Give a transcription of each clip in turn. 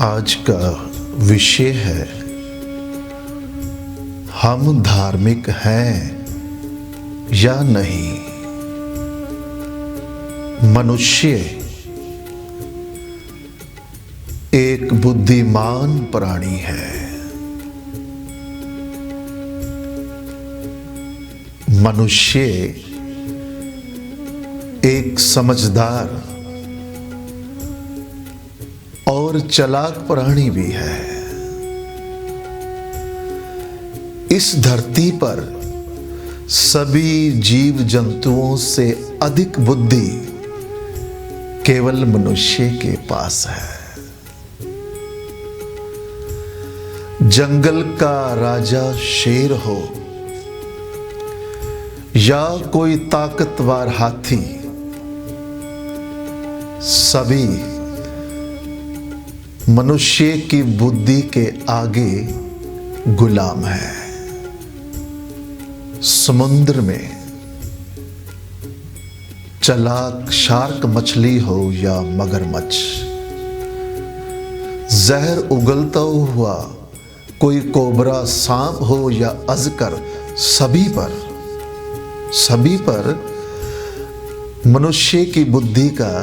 आज का विषय है, हम धार्मिक हैं या नहीं। मनुष्य एक बुद्धिमान प्राणी है। मनुष्य एक समझदार और चालाक प्राणी भी है। इस धरती पर सभी जीव जंतुओं से अधिक बुद्धि केवल मनुष्य के पास है। जंगल का राजा शेर हो या कोई ताकतवर हाथी, सभी मनुष्य की बुद्धि के आगे गुलाम है। समुद्र में चालाक शार्क मछली हो या मगरमच्छ, जहर उगलता हुआ कोई कोबरा सांप हो या अजगर, सभी पर मनुष्य की बुद्धि का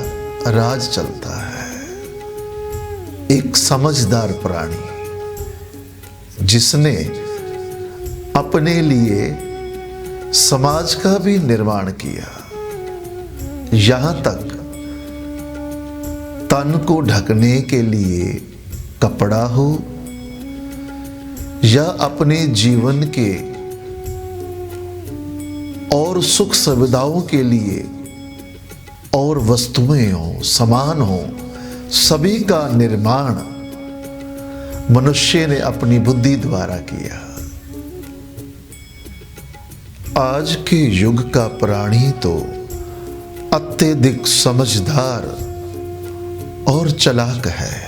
राज चलता है। एक समझदार प्राणी जिसने अपने लिए समाज का भी निर्माण किया, यहां तक तन को ढकने के लिए कपड़ा हो या अपने जीवन के और सुख सुविधाओं के लिए और वस्तुएं हो, सामान हो, सभी का निर्माण मनुष्य ने अपनी बुद्धि द्वारा किया। आज के युग का प्राणी तो अत्यधिक समझदार और चालाक है।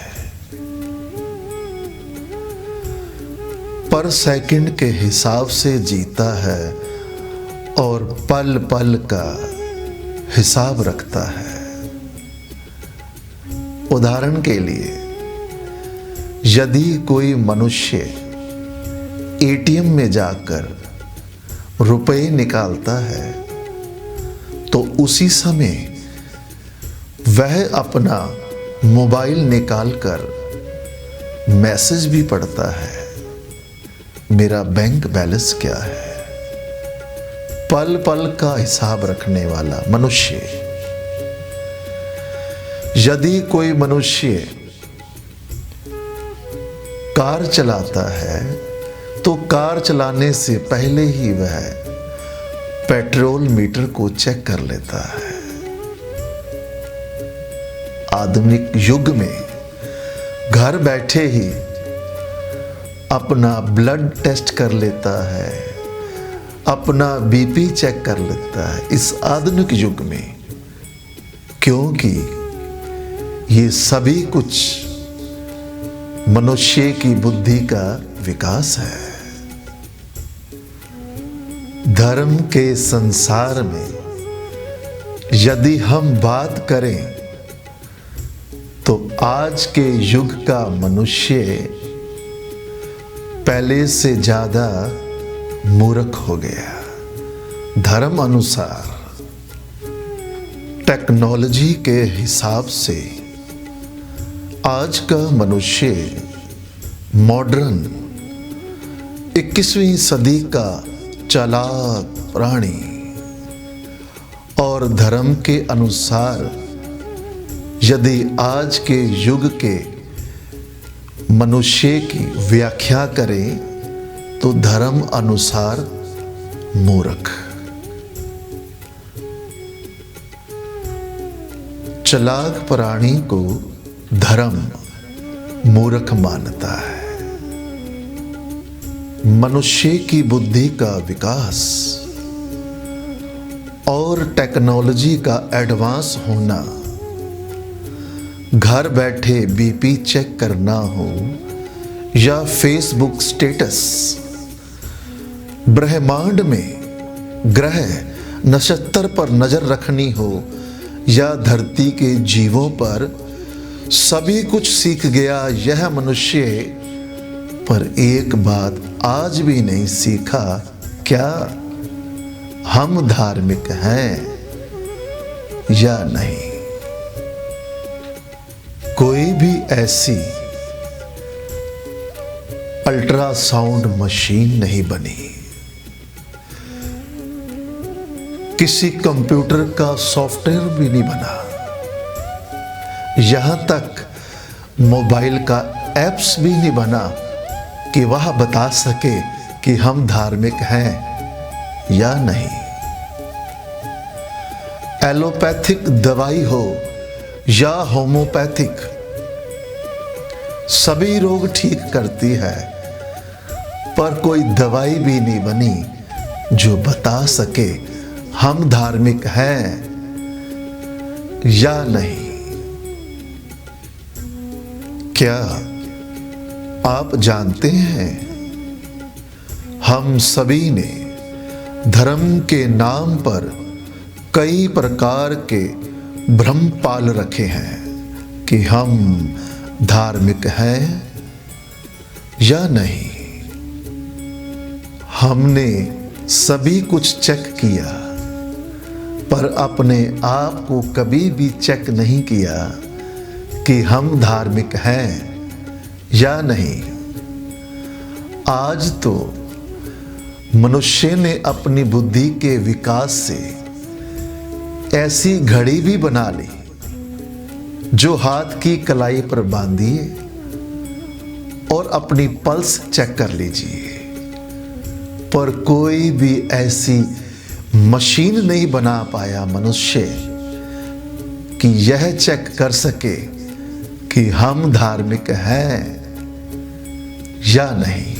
पर सेकंड के हिसाब से जीता है और पल पल का हिसाब रखता है। उदाहरण के लिए, यदि कोई मनुष्य एटीएम में जाकर रुपए निकालता है तो उसी समय वह अपना मोबाइल निकालकर मैसेज भी पढ़ता है, मेरा बैंक बैलेंस क्या है। पल पल का हिसाब रखने वाला मनुष्य। यदि कोई मनुष्य कार चलाता है तो कार चलाने से पहले ही वह पेट्रोल मीटर को चेक कर लेता है। आधुनिक युग में घर बैठे ही अपना ब्लड टेस्ट कर लेता है, अपना बीपी चेक कर लेता है इस आधुनिक युग में, क्योंकि ये सभी कुछ मनुष्य की बुद्धि का विकास है। धर्म के संसार में यदि हम बात करें तो आज के युग का मनुष्य पहले से ज्यादा मूर्ख हो गया। धर्म अनुसार टेक्नोलॉजी के हिसाब से आज का मनुष्य मॉडर्न 21वीं सदी का चालाक प्राणी और धर्म के अनुसार यदि आज के युग के मनुष्य की व्याख्या करें तो धर्म अनुसार मूर्ख। चालाक प्राणी को धर्म मूर्ख मानता है। मनुष्य की बुद्धि का विकास और टेक्नोलॉजी का एडवांस होना, घर बैठे बीपी चेक करना हो या फेसबुक स्टेटस, ब्रह्मांड में ग्रह नक्षत्र पर नजर रखनी हो या धरती के जीवों पर सभी कुछ सीख गया यह मनुष्य, पर एक बात आज भी नहीं सीखा, क्या हम धार्मिक हैं या नहीं। कोई भी ऐसी अल्ट्रासाउंड मशीन नहीं बनी, किसी कंप्यूटर का सॉफ्टवेयर भी नहीं बना, यहां तक मोबाइल का एप्स भी नहीं बना कि वह बता सके कि हम धार्मिक हैं या नहीं। एलोपैथिक दवाई हो या होम्योपैथिक, सभी रोग ठीक करती है, पर कोई दवाई भी नहीं बनी जो बता सके हम धार्मिक हैं या नहीं। क्या आप जानते हैं, हम सभी ने धर्म के नाम पर कई प्रकार के भ्रम पाल रखे हैं कि हम धार्मिक हैं या नहीं। हमने सभी कुछ चेक किया, पर अपने आप को कभी भी चेक नहीं किया कि हम धार्मिक हैं या नहीं। आज तो मनुष्य ने अपनी बुद्धि के विकास से ऐसी घड़ी भी बना ली जो हाथ की कलाई पर बांधिए और अपनी पल्स चेक कर लीजिए, पर कोई भी ऐसी मशीन नहीं बना पाया मनुष्य कि यह चेक कर सके कि हम धार्मिक हैं या नहीं।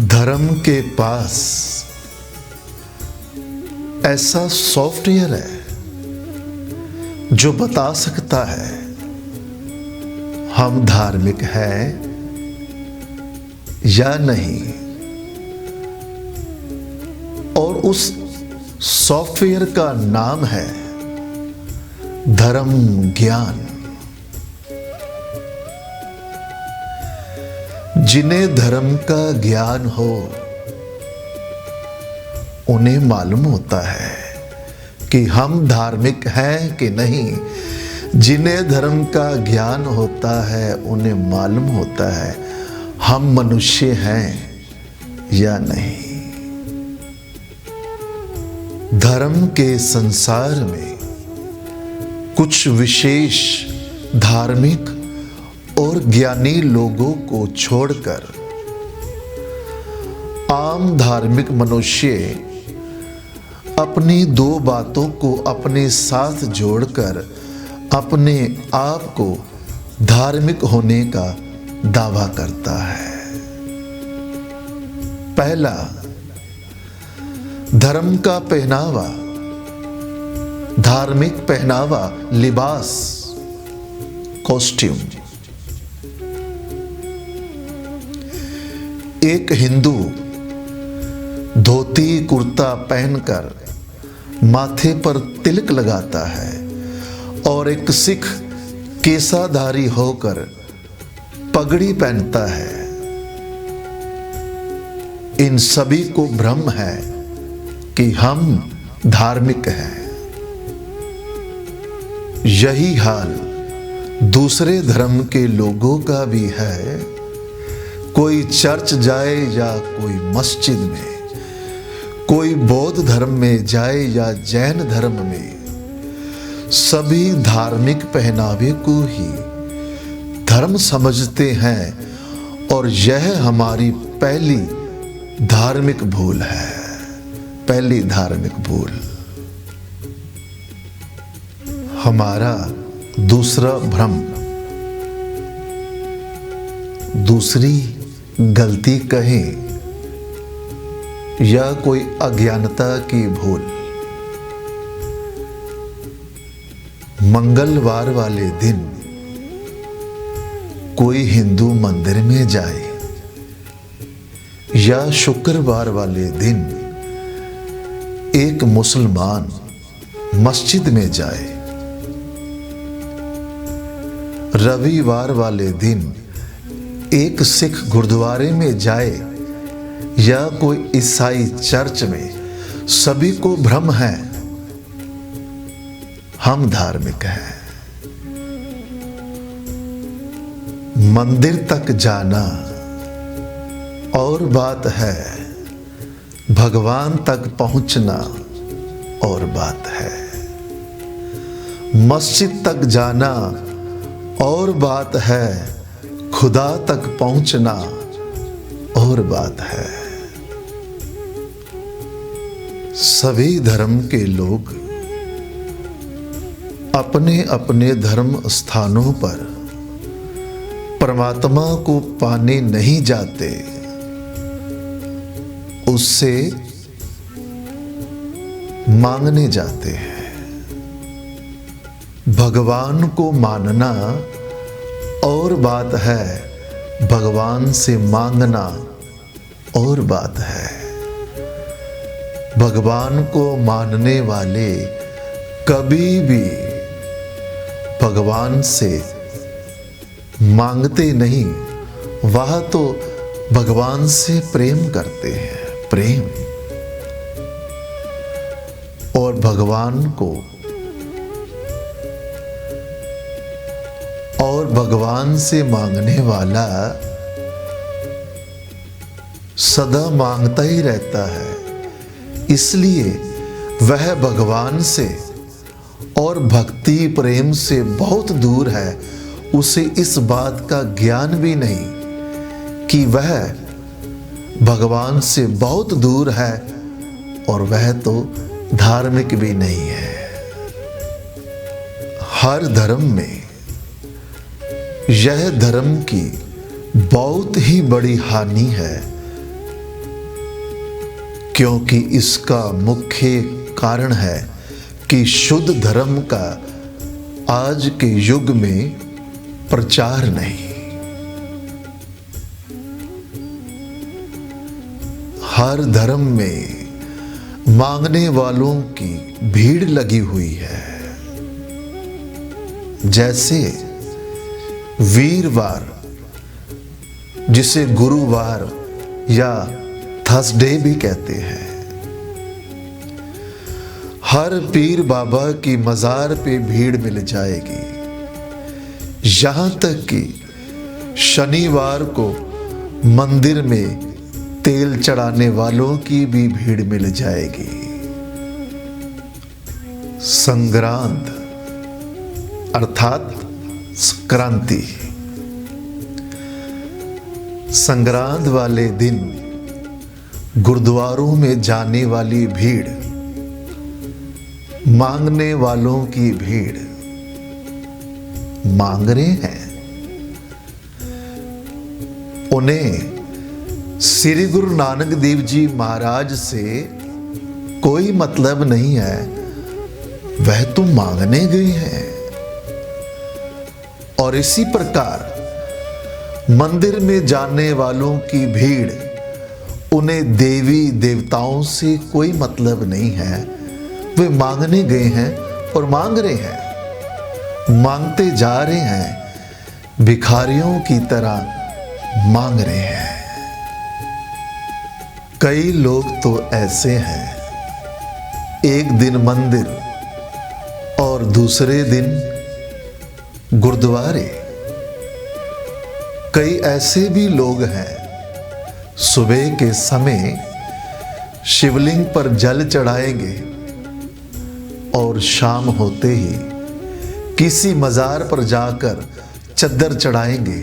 धर्म के पास ऐसा सॉफ्टवेयर है जो बता सकता है हम धार्मिक हैं या नहीं, और उस सॉफ्टवेयर का नाम है धर्म ज्ञान। जिन्हें धर्म का ज्ञान हो उन्हें मालूम होता है कि हम धार्मिक हैं कि नहीं। जिन्हें धर्म का ज्ञान होता है उन्हें मालूम होता है हम मनुष्य हैं या नहीं। धर्म के संसार में कुछ विशेष धार्मिक और ज्ञानी लोगों को छोड़कर आम धार्मिक मनुष्य अपनी दो बातों को अपने साथ जोड़कर अपने आप को धार्मिक होने का दावा करता है। पहला, धर्म का पहनावा, धार्मिक पहनावा, लिबास, कॉस्ट्यूम। एक हिंदू धोती कुर्ता पहनकर माथे पर तिलक लगाता है और एक सिख केसाधारी होकर पगड़ी पहनता है। इन सभी को भ्रम है कि हम धार्मिक हैं। यही हाल दूसरे धर्म के लोगों का भी है। कोई चर्च जाए या कोई मस्जिद में, कोई बौद्ध धर्म में जाए या जैन धर्म में, सभी धार्मिक पहनावे को ही धर्म समझते हैं और यह हमारी पहली धार्मिक भूल है। पहली धार्मिक भूल। हमारा दूसरा भ्रम, दूसरी गलती कहें या कोई अज्ञानता की भूल। मंगलवार वाले दिन कोई हिंदू मंदिर में जाए या शुक्रवार वाले दिन एक मुसलमान मस्जिद में जाए, रविवार वाले दिन एक सिख गुरुद्वारे में जाए या कोई ईसाई चर्च में, सभी को भ्रम है हम धार्मिक हैं। मंदिर तक जाना और बात है, भगवान तक पहुंचना और बात है। मस्जिद तक जाना और बात है, खुदा तक पहुंचना और बात है। सभी धर्म के लोग अपने अपने धर्म स्थानों पर परमात्मा को पाने नहीं जाते, उससे मांगने जाते हैं। भगवान को मानना और बात है, भगवान से मांगना और बात है। भगवान को मानने वाले कभी भी भगवान से मांगते नहीं, वह तो भगवान से प्रेम करते हैं, प्रेम। और भगवान से मांगने वाला सदा मांगता ही रहता है, इसलिए वह भगवान से और भक्ति प्रेम से बहुत दूर है। उसे इस बात का ज्ञान भी नहीं कि वह भगवान से बहुत दूर है, और वह तो धार्मिक भी नहीं है। हर धर्म में यह धर्म की बहुत ही बड़ी हानि है, क्योंकि इसका मुख्य कारण है कि शुद्ध धर्म का आज के युग में प्रचार नहीं। हर धर्म में मांगने वालों की भीड़ लगी हुई है। जैसे वीरवार, जिसे गुरुवार या थर्सडे भी कहते हैं, हर पीर बाबा की मजार पे भीड़ मिल जाएगी। यहां तक कि शनिवार को मंदिर में तेल चढ़ाने वालों की भी भीड़ मिल जाएगी। संक्रांत अर्थात संक्रांति, संक्रांत वाले दिन गुरुद्वारों में जाने वाली भीड़, मांगने वालों की भीड़, मांग रहे हैं। उन्हें श्री गुरु नानक देव जी महाराज से कोई मतलब नहीं है, वह तो मांगने गए हैं। और इसी प्रकार मंदिर में जाने वालों की भीड़, उन्हें देवी देवताओं से कोई मतलब नहीं है, वे मांगने गए हैं और मांग रहे हैं, मांगते जा रहे हैं, भिखारियों की तरह मांग रहे हैं। कई लोग तो ऐसे हैं, एक दिन मंदिर और दूसरे दिन गुरुद्वारे। कई ऐसे भी लोग हैं, सुबह के समय शिवलिंग पर जल चढ़ाएंगे और शाम होते ही किसी मजार पर जाकर चद्दर चढ़ाएंगे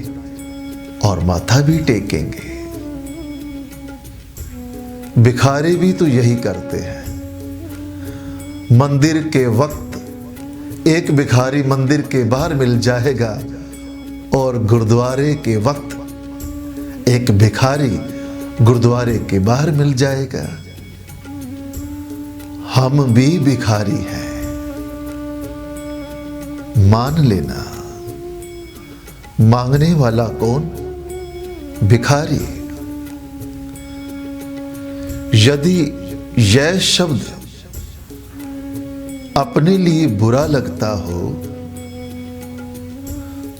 और माथा भी टेकेंगे। भिखारी भी तो यही करते हैं। मंदिर के वक्त एक भिखारी मंदिर के बाहर मिल जाएगा और गुरुद्वारे के वक्त एक भिखारी गुरुद्वारे के बाहर मिल जाएगा। हम भी भिखारी हैं, मान लेना। मांगने वाला कौन? भिखारी। यदि यह शब्द अपने लिए बुरा लगता हो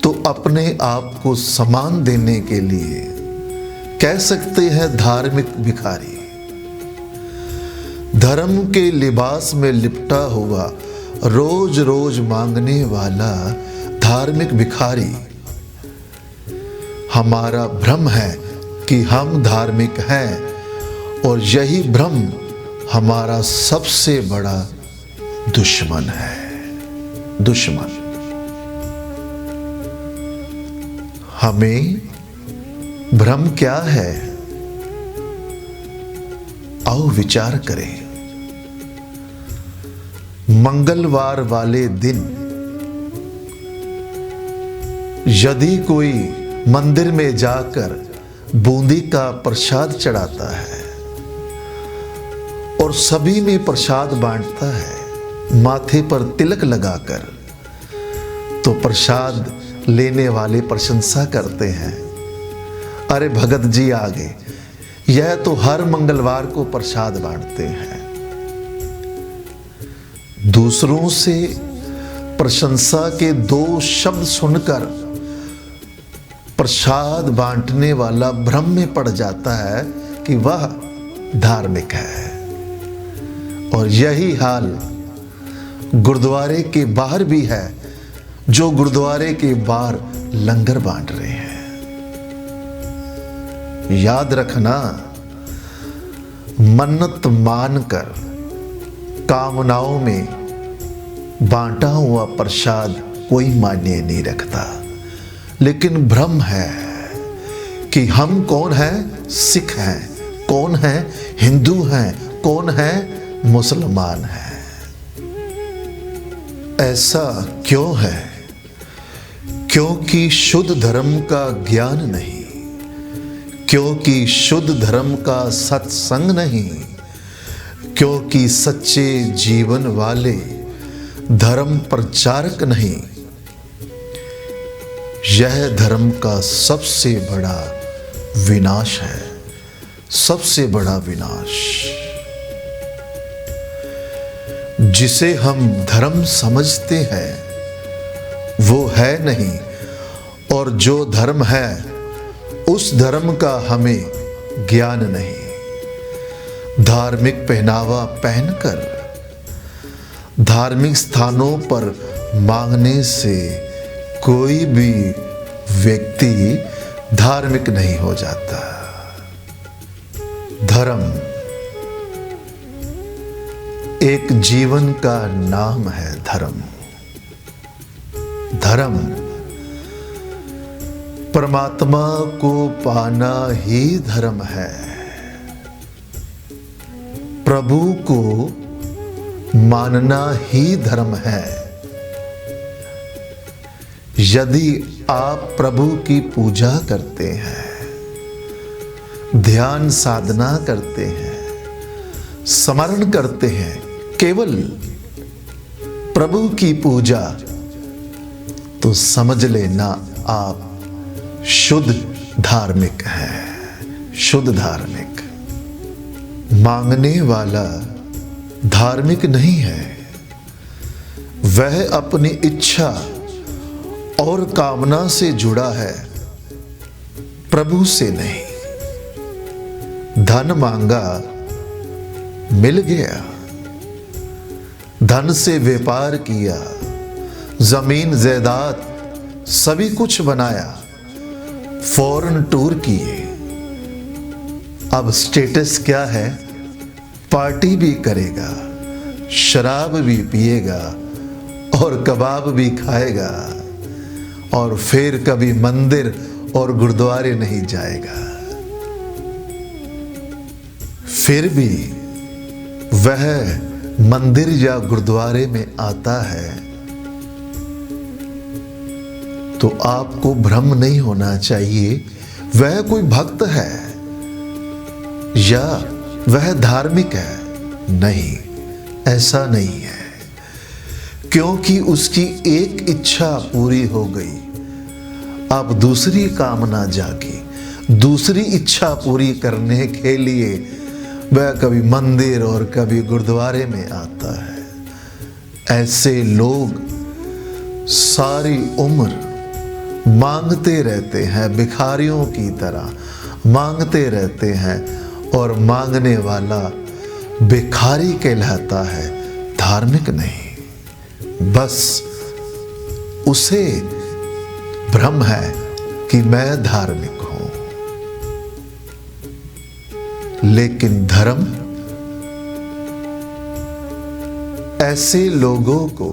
तो अपने आप को सम्मान देने के लिए कह सकते हैं धार्मिक भिखारी। धर्म के लिबास में लिपटा हुआ रोज रोज मांगने वाला धार्मिक भिखारी। हमारा भ्रम है कि हम धार्मिक हैं और यही भ्रम हमारा सबसे बड़ा दुश्मन है। दुश्मन। हमें भ्रम क्या है, आओ विचार करें। मंगलवार वाले दिन यदि कोई मंदिर में जाकर बूंदी का प्रसाद चढ़ाता है और सभी में प्रसाद बांटता है माथे पर तिलक लगाकर, तो प्रसाद लेने वाले प्रशंसा करते हैं, अरे भगत जी आ गए, यह तो हर मंगलवार को प्रसाद बांटते हैं। दूसरों से प्रशंसा के दो शब्द सुनकर प्रसाद बांटने वाला भ्रम में पड़ जाता है कि वह धार्मिक है। और यही हाल गुरुद्वारे के बाहर भी है, जो गुरुद्वारे के बाहर लंगर बांट रहे हैं। याद रखना, मन्नत मानकर कामनाओं में बांटा हुआ प्रसाद कोई मायने नहीं रखता। लेकिन भ्रम है कि हम कौन हैं, सिख हैं, कौन हैं, हिंदू हैं, कौन हैं, मुसलमान हैं। ऐसा क्यों है? क्योंकि शुद्ध धर्म का ज्ञान नहीं, क्योंकि शुद्ध धर्म का सत्संग नहीं, क्योंकि सच्चे जीवन वाले धर्म प्रचारक नहीं। यह धर्म का सबसे बड़ा विनाश है, सबसे बड़ा विनाश। जिसे हम धर्म समझते हैं वो है नहीं, और जो धर्म है उस धर्म का हमें ज्ञान नहीं। धार्मिक पहनावा पहनकर धार्मिक स्थानों पर मांगने से कोई भी व्यक्ति धार्मिक नहीं हो जाता। धर्म एक जीवन का नाम है। धर्म धर्म परमात्मा को पाना ही धर्म है। प्रभु को मानना ही धर्म है। यदि आप प्रभु की पूजा करते हैं, ध्यान साधना करते हैं, स्मरण करते हैं, केवल प्रभु की पूजा, तो समझ लेना आप शुद्ध धार्मिक हैं। शुद्ध धार्मिक। मांगने वाला धार्मिक नहीं है, वह अपनी इच्छा और कामना से जुड़ा है, प्रभु से नहीं। धन मांगा, मिल गया। धन से व्यापार किया, जमीन जायदाद सभी कुछ बनाया, फॉरेन टूर किए। अब स्टेटस क्या है? पार्टी भी करेगा, शराब भी पिएगा और कबाब भी खाएगा, और फिर कभी मंदिर और गुरुद्वारे नहीं जाएगा। फिर भी वह मंदिर या गुरुद्वारे में आता है, तो आपको भ्रम नहीं होना चाहिए वह कोई भक्त है या वह धार्मिक है। नहीं, ऐसा नहीं है। क्योंकि उसकी एक इच्छा पूरी हो गई, अब दूसरी कामना जागी। दूसरी इच्छा पूरी करने के लिए वह कभी मंदिर और कभी गुरुद्वारे में आता है। ऐसे लोग सारी उम्र मांगते रहते हैं, भिखारियों की तरह मांगते रहते हैं, और मांगने वाला भिखारी कहलाता है, धार्मिक नहीं। बस उसे भ्रम है कि मैं धार्मिक हूं। लेकिन धर्म ऐसे लोगों को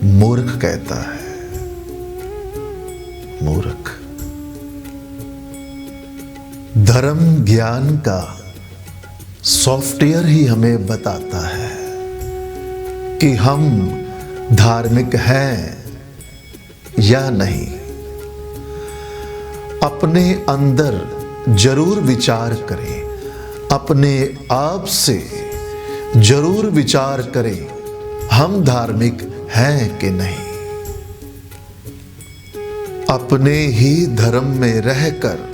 मूर्ख कहता है। मूर्ख। धर्म ज्ञान का सॉफ्टवेयर ही हमें बताता है कि हम धार्मिक हैं या नहीं। अपने अंदर जरूर विचार करें, अपने आप से जरूर विचार करें, हम धार्मिक हैं कि नहीं। अपने ही धर्म में रहकर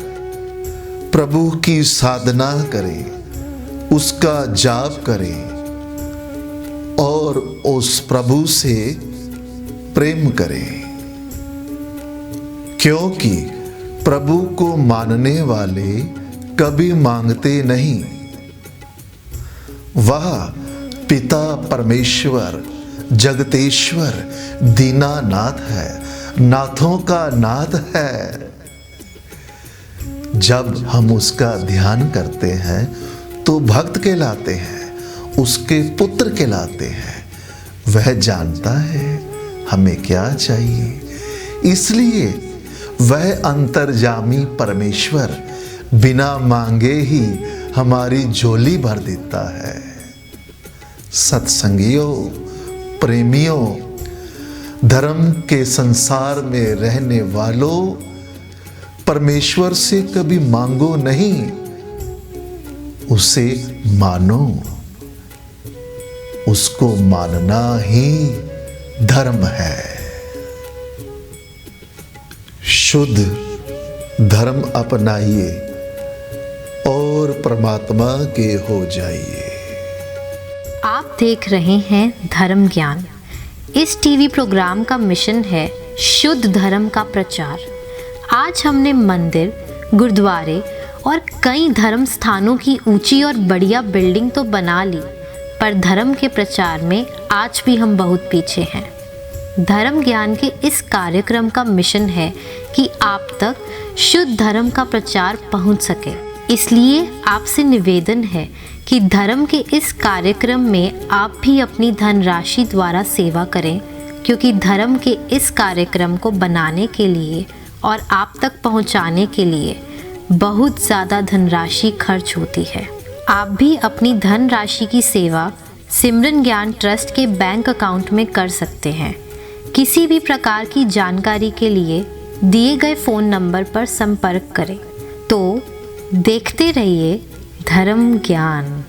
प्रभु की साधना करें, उसका जाप करें और उस प्रभु से प्रेम करें, क्योंकि प्रभु को मानने वाले कभी मांगते नहीं। वह पिता परमेश्वर, जगतेश्वर, दीनानाथ है, नाथों का नाथ है। जब हम उसका ध्यान करते हैं तो भक्त कहलाते हैं, उसके पुत्र कहलाते हैं। वह जानता है हमें क्या चाहिए, इसलिए वह अंतर्यामी परमेश्वर बिना मांगे ही हमारी झोली भर देता है। सत्संगियों, प्रेमियों, धर्म के संसार में रहने वालों, परमेश्वर से कभी मांगो नहीं, उसे मानो। उसको मानना ही धर्म है। शुद्ध धर्म अपनाइए और परमात्मा के हो जाइए। आप देख रहे हैं धर्म ज्ञान। इस टीवी प्रोग्राम का मिशन है शुद्ध धर्म का प्रचार। आज हमने मंदिर, गुरुद्वारे और कई धर्म स्थानों की ऊंची और बढ़िया बिल्डिंग तो बना ली, पर धर्म के प्रचार में आज भी हम बहुत पीछे हैं। धर्म ज्ञान के इस कार्यक्रम का मिशन है कि आप तक शुद्ध धर्म का प्रचार पहुंच सके। इसलिए आपसे निवेदन है कि धर्म के इस कार्यक्रम में आप भी अपनी धनराशि द्वारा सेवा करें, क्योंकि धर्म के इस कार्यक्रम को बनाने के लिए और आप तक पहुंचाने के लिए बहुत ज़्यादा धनराशि खर्च होती है। आप भी अपनी धनराशि की सेवा सिमरन ज्ञान ट्रस्ट के बैंक अकाउंट में कर सकते हैं। किसी भी प्रकार की जानकारी के लिए दिए गए फ़ोन नंबर पर संपर्क करें। तो देखते रहिए धर्म ज्ञान।